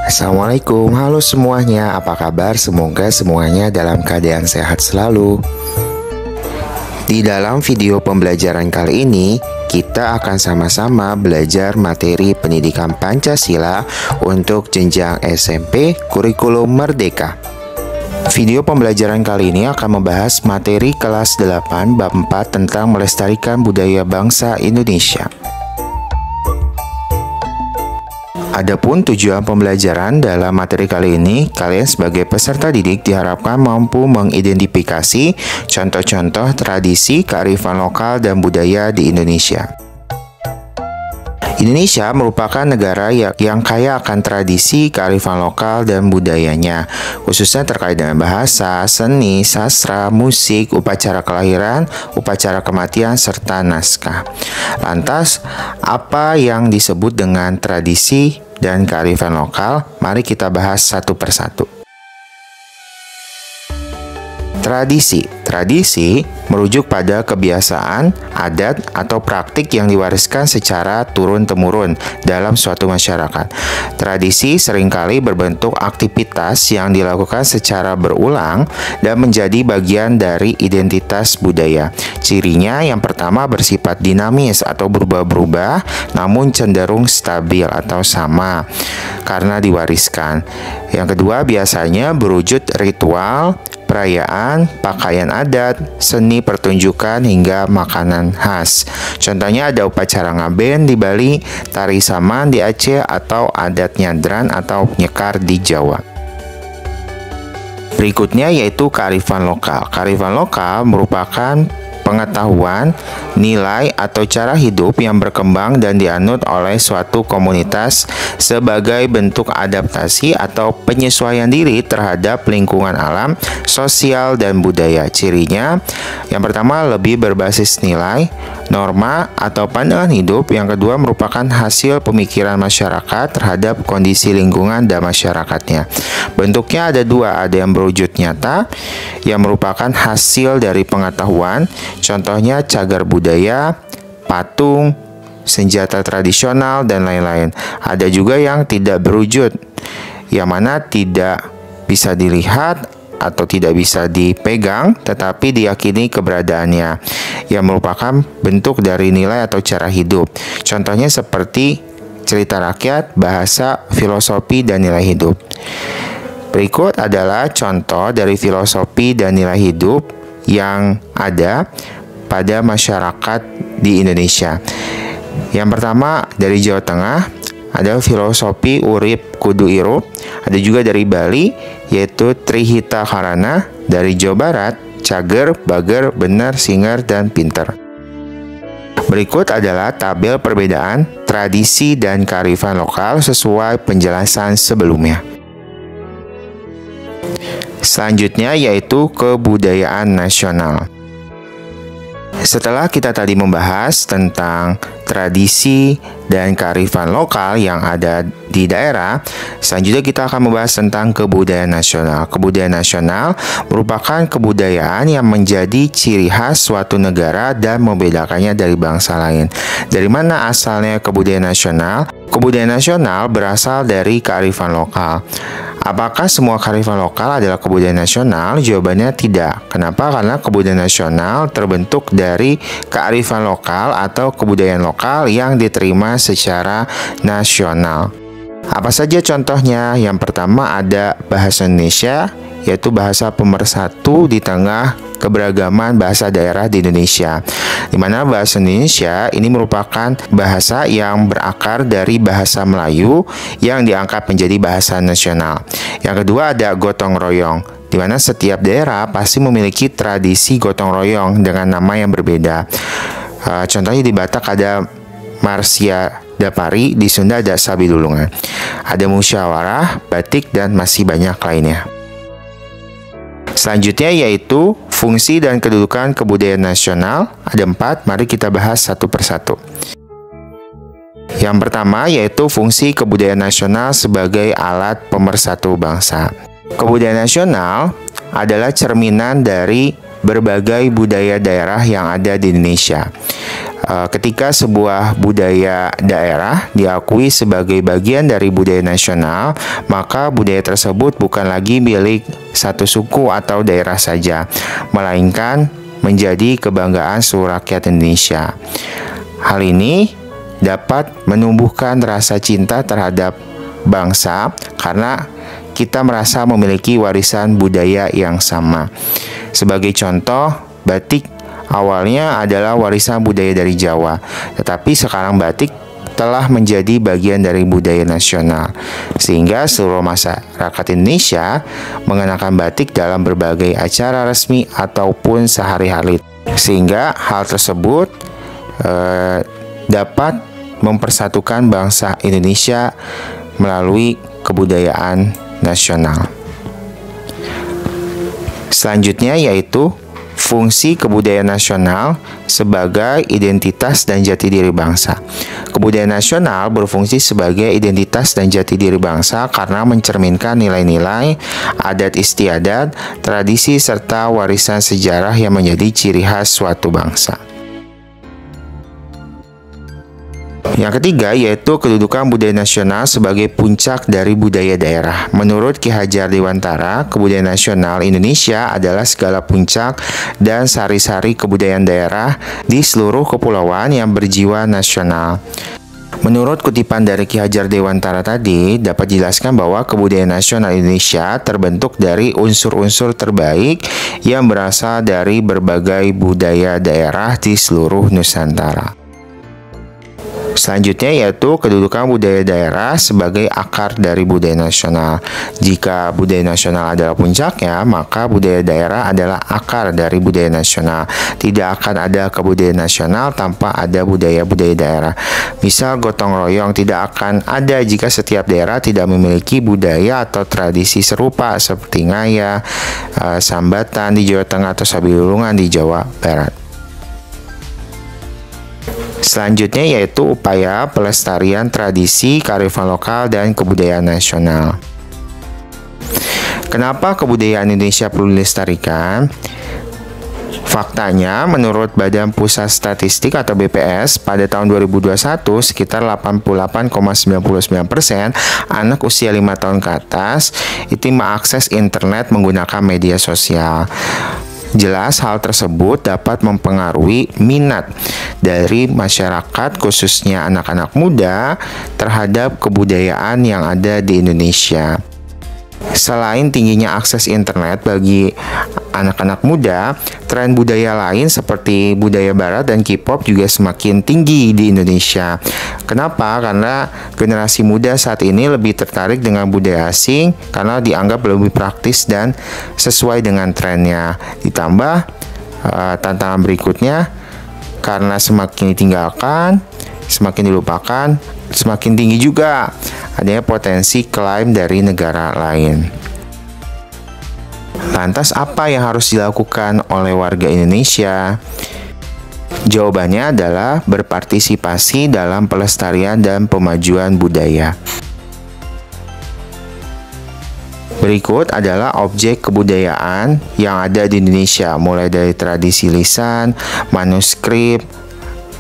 Assalamualaikum, halo semuanya, apa kabar? Semoga semuanya dalam keadaan sehat selalu. Di dalam video pembelajaran kali ini, kita akan sama-sama belajar materi pendidikan Pancasila untuk jenjang SMP Kurikulum Merdeka. Video pembelajaran kali ini akan membahas materi kelas 8 bab 4 tentang melestarikan budaya bangsa Indonesia. Adapun tujuan pembelajaran dalam materi kali ini, kalian sebagai peserta didik diharapkan mampu mengidentifikasi contoh-contoh tradisi, kearifan lokal, dan budaya di Indonesia. Indonesia merupakan negara yang kaya akan tradisi, kearifan lokal, dan budayanya, khususnya terkait dengan bahasa, seni, sastra, musik, upacara kelahiran, upacara kematian, serta naskah. Lantas, apa yang disebut dengan tradisi dan kearifan lokal? Mari kita bahas satu persatu. Tradisi merujuk pada kebiasaan, adat, atau praktik yang diwariskan secara turun-temurun dalam suatu masyarakat. Tradisi seringkali berbentuk aktivitas yang dilakukan secara berulang dan menjadi bagian dari identitas budaya. Cirinya yang pertama bersifat dinamis atau berubah-ubah, namun cenderung stabil atau sama karena diwariskan. Yang kedua biasanya berwujud ritual, perayaan, pakaian adat, seni pertunjukan, hingga makanan khas. Contohnya ada upacara ngaben di Bali, tari saman di Aceh, atau adat nyadran atau nyekar di Jawa. Berikutnya yaitu kearifan lokal. Kearifan lokal merupakan pengetahuan, nilai, atau cara hidup yang berkembang dan dianut oleh suatu komunitas sebagai bentuk adaptasi atau penyesuaian diri terhadap lingkungan alam, sosial, dan budaya. Cirinya, yang pertama lebih berbasis nilai, norma, atau pandangan hidup. Yang kedua merupakan hasil pemikiran masyarakat terhadap kondisi lingkungan dan masyarakatnya. Bentuknya ada dua, ada yang berwujud nyata, yang merupakan hasil dari pengetahuan, contohnya cagar budaya, patung, senjata tradisional, dan lain-lain. Ada juga yang tidak berwujud, yang mana tidak bisa dilihat atau tidak bisa dipegang, tetapi diyakini keberadaannya, yang merupakan bentuk dari nilai atau cara hidup. Contohnya seperti cerita rakyat, bahasa, filosofi, dan nilai hidup. Berikut adalah contoh dari filosofi dan nilai hidup yang ada pada masyarakat di Indonesia. Yang pertama dari Jawa Tengah ada filosofi urip kudu irup. Ada juga dari Bali yaitu Trihita Karana. Dari Jawa Barat cager, bager, benar, singer, dan pinter. Berikut adalah tabel perbedaan tradisi dan kearifan lokal sesuai penjelasan sebelumnya. Selanjutnya yaitu kebudayaan nasional. Setelah kita tadi membahas tentang tradisi dan kearifan lokal yang ada di daerah, selanjutnya kita akan membahas tentang kebudayaan nasional. Kebudayaan nasional merupakan kebudayaan yang menjadi ciri khas suatu negara dan membedakannya dari bangsa lain. Dari mana asalnya kebudayaan nasional? Kebudayaan nasional berasal dari kearifan lokal. Apakah semua kearifan lokal adalah kebudayaan nasional? Jawabannya tidak. Kenapa? Karena kebudayaan nasional terbentuk dari kearifan lokal atau kebudayaan lokal yang diterima secara nasional. Apa saja contohnya? Yang pertama ada bahasa Indonesia, yaitu bahasa pemersatu di tengah keberagaman bahasa daerah di Indonesia. Di mana bahasa Indonesia ini merupakan bahasa yang berakar dari bahasa Melayu yang diangkat menjadi bahasa nasional. Yang kedua ada gotong royong, di mana setiap daerah pasti memiliki tradisi gotong royong dengan nama yang berbeda. Contohnya di Batak ada Marsia Dapari, di Sunda ada Sabidulungan. Ada musyawarah, batik, dan masih banyak lainnya. Selanjutnya yaitu fungsi dan kedudukan kebudayaan nasional. Ada 4, mari kita bahas satu persatu. Yang pertama yaitu fungsi kebudayaan nasional sebagai alat pemersatu bangsa. Kebudayaan nasional adalah cerminan dari berbagai budaya daerah yang ada di Indonesia. Ketika sebuah budaya daerah diakui sebagai bagian dari budaya nasional, maka budaya tersebut bukan lagi milik satu suku atau daerah saja, melainkan menjadi kebanggaan seluruh rakyat Indonesia. Hal ini dapat menumbuhkan rasa cinta terhadap bangsa karena kita merasa memiliki warisan budaya yang sama. Sebagai contoh, batik awalnya adalah warisan budaya dari Jawa, tetapi sekarang batik telah menjadi bagian dari budaya nasional, sehingga seluruh masyarakat Indonesia mengenakan batik dalam berbagai acara resmi ataupun sehari-hari. Sehingga hal tersebut dapat mempersatukan bangsa Indonesia melalui kebudayaan nasional. Selanjutnya yaitu fungsi kebudayaan nasional sebagai identitas dan jati diri bangsa. Kebudayaan nasional berfungsi sebagai identitas dan jati diri bangsa karena mencerminkan nilai-nilai, adat istiadat, tradisi, serta warisan sejarah yang menjadi ciri khas suatu bangsa. Yang ketiga yaitu kedudukan budaya nasional sebagai puncak dari budaya daerah. Menurut Ki Hajar Dewantara, kebudayaan nasional Indonesia adalah segala puncak dan sari-sari kebudayaan daerah di seluruh kepulauan yang berjiwa nasional. Menurut kutipan dari Ki Hajar Dewantara tadi, dapat dijelaskan bahwa kebudayaan nasional Indonesia terbentuk dari unsur-unsur terbaik yang berasal dari berbagai budaya daerah di seluruh Nusantara. Selanjutnya yaitu kedudukan budaya daerah sebagai akar dari budaya nasional. Jika budaya nasional adalah puncaknya, maka budaya daerah adalah akar dari budaya nasional. Tidak akan ada kebudayaan nasional tanpa ada budaya-budaya daerah. Misal gotong royong tidak akan ada jika setiap daerah tidak memiliki budaya atau tradisi serupa seperti ngaya, sambatan di Jawa Tengah atau sabilulungan di Jawa Barat. Selanjutnya yaitu upaya pelestarian tradisi, kearifan lokal, dan kebudayaan nasional. Kenapa kebudayaan Indonesia perlu dilestarikan? Faktanya, menurut Badan Pusat Statistik atau BPS, pada tahun 2021 sekitar 88,99% anak usia 5 tahun ke atas itu mengakses internet menggunakan media sosial. Jelas hal tersebut dapat mempengaruhi minat dari masyarakat khususnya anak-anak muda terhadap kebudayaan yang ada di Indonesia. Selain tingginya akses internet bagi anak-anak muda, tren budaya lain seperti budaya barat dan K-pop juga semakin tinggi di Indonesia. Kenapa? Karena generasi muda saat ini lebih tertarik dengan budaya asing karena dianggap lebih praktis dan sesuai dengan trennya. Ditambah tantangan berikutnya, karena semakin ditinggalkan, semakin dilupakan, semakin tinggi juga adanya potensi klaim dari negara lain. Lantas apa yang harus dilakukan oleh warga Indonesia? Jawabannya adalah berpartisipasi dalam pelestarian dan pemajuan budaya. Berikut adalah objek kebudayaan yang ada di Indonesia, mulai dari tradisi lisan, manuskrip,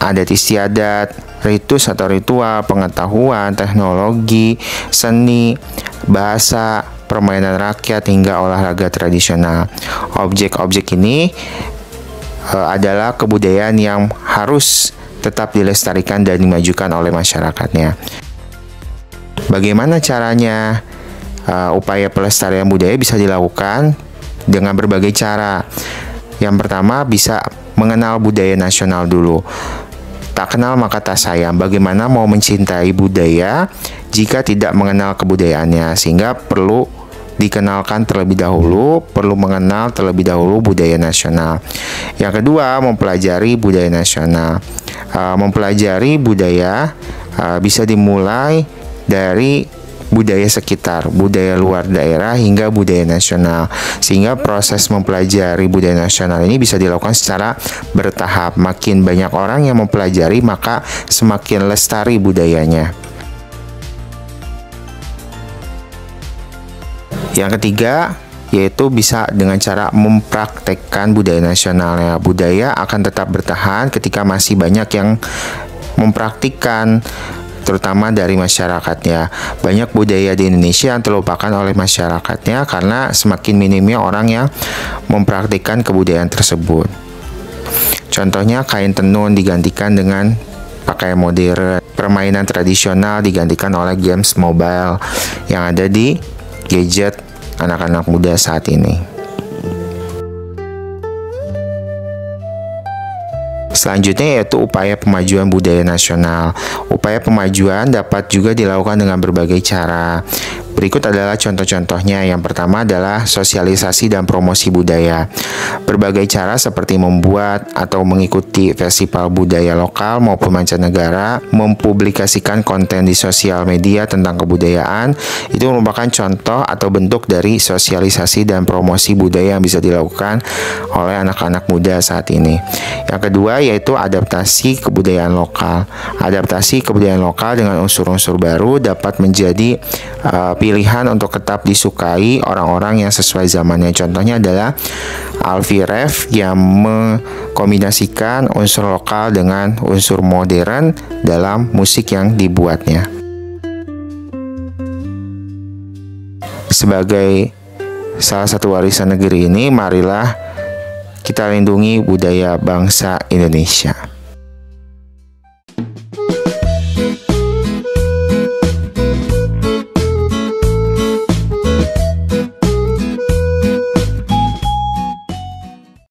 adat istiadat, ritus atau ritual, pengetahuan, teknologi, seni, bahasa, permainan rakyat, hingga olahraga tradisional. Objek-objek ini adalah kebudayaan yang harus tetap dilestarikan dan dimajukan oleh masyarakatnya. Bagaimana caranya? Upaya pelestarian budaya bisa dilakukan dengan berbagai cara. Yang pertama, bisa mengenal budaya nasional dulu. Tak kenal maka tak sayang. Bagaimana mau mencintai budaya jika tidak mengenal kebudayaannya? Sehingga perlu dikenalkan terlebih dahulu, perlu mengenal terlebih dahulu budaya nasional. Yang kedua, mempelajari budaya nasional. Mempelajari budaya bisa dimulai dari budaya sekitar, budaya luar daerah, hingga budaya nasional. Sehingga proses mempelajari budaya nasional ini bisa dilakukan secara bertahap. Makin banyak orang yang mempelajari, maka semakin lestari budayanya. Yang ketiga, yaitu bisa dengan cara mempraktekkan budaya nasionalnya. Budaya akan tetap bertahan ketika masih banyak yang mempraktikkan, terutama dari masyarakatnya. Banyak budaya di Indonesia yang terlupakan oleh masyarakatnya karena semakin minimnya orang yang mempraktikkan kebudayaan tersebut. Contohnya kain tenun digantikan dengan pakaian modern, permainan tradisional digantikan oleh games mobile yang ada di gadget anak-anak muda saat ini. Selanjutnya yaitu upaya pemajuan budaya nasional. Upaya pemajuan dapat juga dilakukan dengan berbagai cara. Berikut adalah contoh-contohnya. Yang pertama adalah sosialisasi dan promosi budaya. Berbagai cara seperti membuat atau mengikuti festival budaya lokal maupun mancanegara, mempublikasikan konten di sosial media tentang kebudayaan, itu merupakan contoh atau bentuk dari sosialisasi dan promosi budaya yang bisa dilakukan oleh anak-anak muda saat ini. Yang kedua yaitu adaptasi kebudayaan lokal. Adaptasi kebudayaan lokal dengan unsur-unsur baru dapat menjadi pilihan untuk tetap disukai orang-orang yang sesuai zamannya. Contohnya adalah Alfie Rev yang mengkombinasikan unsur lokal dengan unsur modern dalam musik yang dibuatnya. Sebagai salah satu warisan negeri ini, marilah kita lindungi budaya bangsa Indonesia.